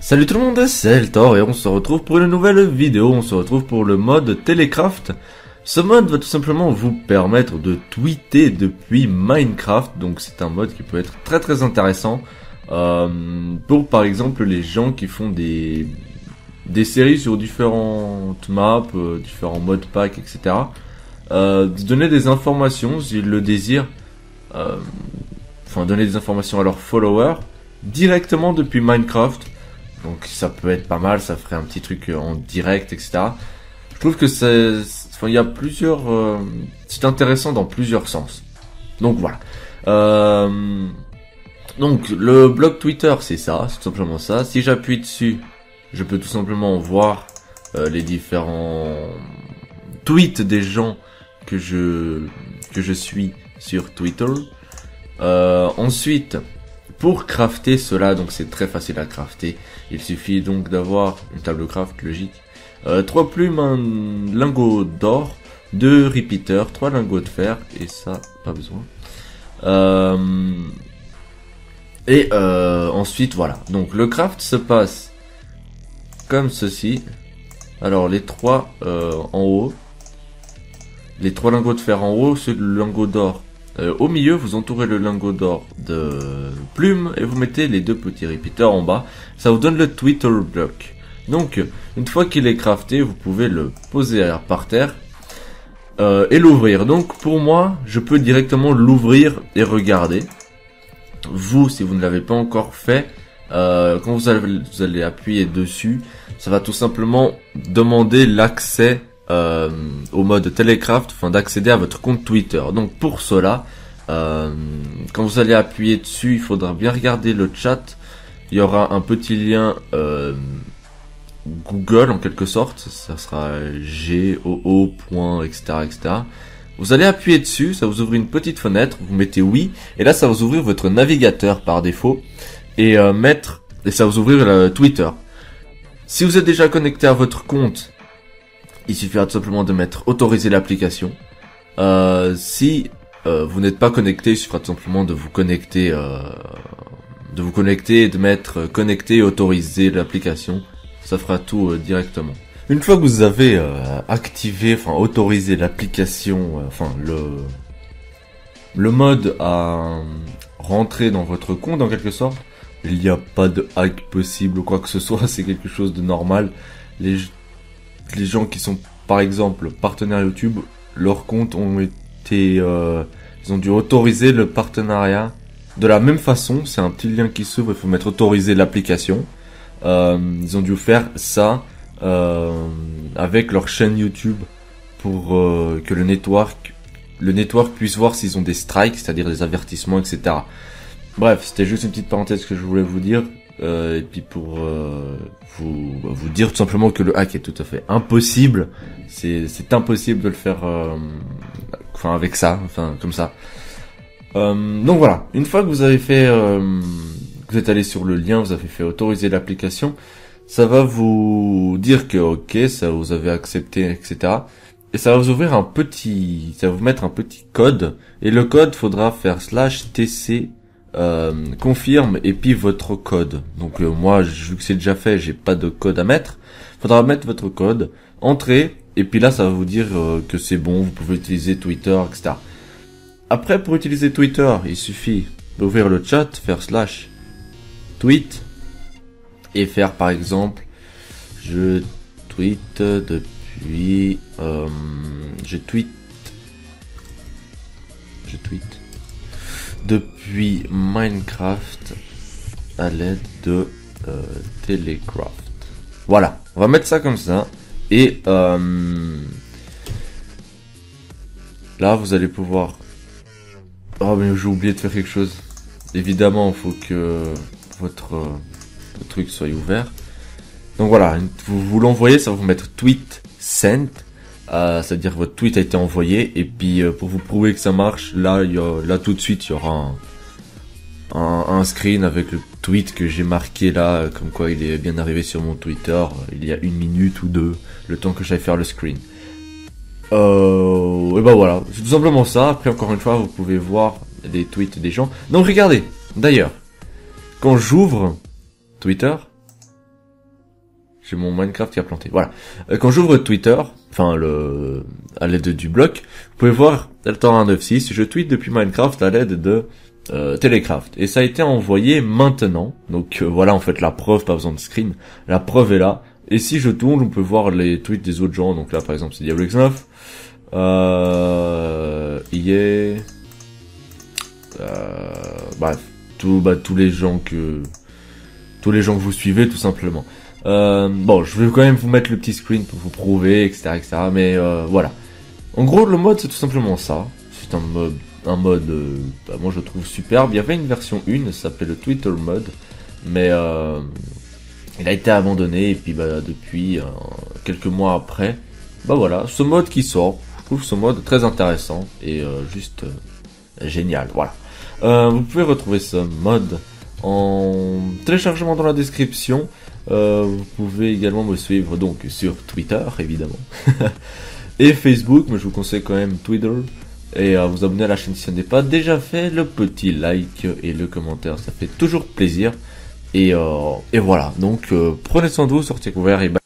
Salut tout le monde, c'est Eltor et on se retrouve pour une nouvelle vidéo, on se retrouve pour le mode Telecraft. Ce mode va tout simplement vous permettre de tweeter depuis Minecraft, donc c'est un mode qui peut être très intéressant pour par exemple les gens qui font des séries sur différentes maps, différents modpacks, etc. De donner des informations s'ils le désirent, donner des informations à leurs followers directement depuis Minecraft. Donc ça peut être pas mal, ça ferait un petit truc en direct, etc. Je trouve que il y a plusieurs... c'est intéressant dans plusieurs sens. Donc voilà. Donc le blog Twitter, c'est ça, c'est tout simplement ça. Si j'appuie dessus, je peux tout simplement voir les différents tweets des gens que je suis sur Twitter. Ensuite... Pour crafter cela, donc c'est très facile à crafter. Il suffit donc d'avoir une table craft logique, 3 plumes, un lingot d'or, 2 repeaters, 3 lingots de fer, et ça, pas besoin. Ensuite, voilà. Donc le craft se passe comme ceci. Alors les 3 en haut, les 3 lingots de fer en haut, ce lingot d'or. Au milieu, vous entourez le lingot d'or de plumes et vous mettez les 2 petits repeaters en bas. Ça vous donne le Twitter block. Donc, une fois qu'il est crafté, vous pouvez le poser par terre et l'ouvrir. Donc, pour moi, je peux directement l'ouvrir et regarder. Vous, si vous ne l'avez pas encore fait, quand vous allez appuyer dessus, ça va tout simplement demander l'accès au mode Telecraft, afin d'accéder à votre compte Twitter. Donc pour cela, quand vous allez appuyer dessus, il faudra bien regarder le chat. Il y aura un petit lien Google en quelque sorte, ça sera GOO. etc. Vous allez appuyer dessus, ça vous ouvre une petite fenêtre, vous mettez oui, et là ça va vous ouvrir votre navigateur par défaut, et ça va vous ouvrir Twitter. Si vous êtes déjà connecté à votre compte, il suffira tout simplement de mettre autoriser l'application. Si vous n'êtes pas connecté, il suffira tout simplement de vous connecter, et de mettre connecté et autoriser l'application. Ça fera tout directement. Une fois que vous avez autorisé l'application, le mode à rentrer dans votre compte en quelque sorte, il n'y a pas de hack possible ou quoi que ce soit, c'est quelque chose de normal. Les gens qui sont par exemple partenaires YouTube, leurs comptes ont été ils ont dû autoriser le partenariat de la même façon. C'est un petit lien qui s'ouvre, il faut mettre autoriser l'application. Ils ont dû faire ça avec leur chaîne YouTube pour que le network puisse voir s'ils ont des strikes, c'est-à-dire des avertissements, etc. Bref, c'était juste une petite parenthèse que je voulais vous dire. Et puis pour vous dire tout simplement que le hack est tout à fait impossible. C'est impossible de le faire avec ça, comme ça. Donc voilà, une fois que vous avez fait vous êtes allé sur le lien, vous avez fait autoriser l'application, ça va vous dire que ok, ça vous avez accepté, etc. Et ça va vous ouvrir ça va vous mettre un petit code, et le code faudra faire /tc confirme et puis votre code. Donc moi, vu que c'est déjà fait, j'ai pas de code à mettre. Faudra mettre votre code, entrer, et puis là ça va vous dire que c'est bon, vous pouvez utiliser Twitter, etc. Après, pour utiliser Twitter, il suffit d'ouvrir le chat, faire /tweet et faire par exemple je tweet depuis depuis Minecraft à l'aide de Telecraft. Voilà, on va mettre ça comme ça. Et là, vous allez pouvoir... Oh, mais j'ai oublié de faire quelque chose. Évidemment, il faut que votre truc soit ouvert. Donc voilà, vous l'envoyez, ça va vous mettre tweet sent. C'est-à-dire que votre tweet a été envoyé, et puis pour vous prouver que ça marche, là tout de suite il y aura un screen avec le tweet que j'ai marqué là, comme quoi il est bien arrivé sur mon Twitter il y a 1 minute ou 2, le temps que j'aille faire le screen. Et ben voilà, c'est tout simplement ça. Après, encore une fois, vous pouvez voir les tweets des gens. Donc regardez, d'ailleurs, quand j'ouvre Twitter, J'ai mon Minecraft qui a planté. Voilà. Quand j'ouvre Twitter, enfin à l'aide du bloc, vous pouvez voir Delta196, je tweete depuis Minecraft à l'aide de Telecraft. Et ça a été envoyé maintenant. Donc voilà en fait la preuve, pas besoin de screen. La preuve est là. Et si je tourne, on peut voir les tweets des autres gens. Donc là par exemple c'est DiabloX9. Bref, tous les gens que vous suivez tout simplement. Bon, je vais quand même vous mettre le petit screen pour vous prouver, etc., etc. Mais voilà. En gros, le mode c'est tout simplement ça. C'est un mode, moi je trouve superbe. Il y avait une version 1, ça s'appelait le Twitter mode, mais il a été abandonné et puis depuis quelques mois après, voilà, ce mode qui sort. Je trouve ce mode très intéressant et juste génial. Voilà. Vous pouvez retrouver ce mode en téléchargement dans la description. Vous pouvez également me suivre donc sur Twitter évidemment et Facebook, mais je vous conseille quand même Twitter et vous abonner à la chaîne si ce n'est pas déjà fait, le petit like et le commentaire, ça fait toujours plaisir et voilà, donc prenez soin de vous, sortez couverts et bye.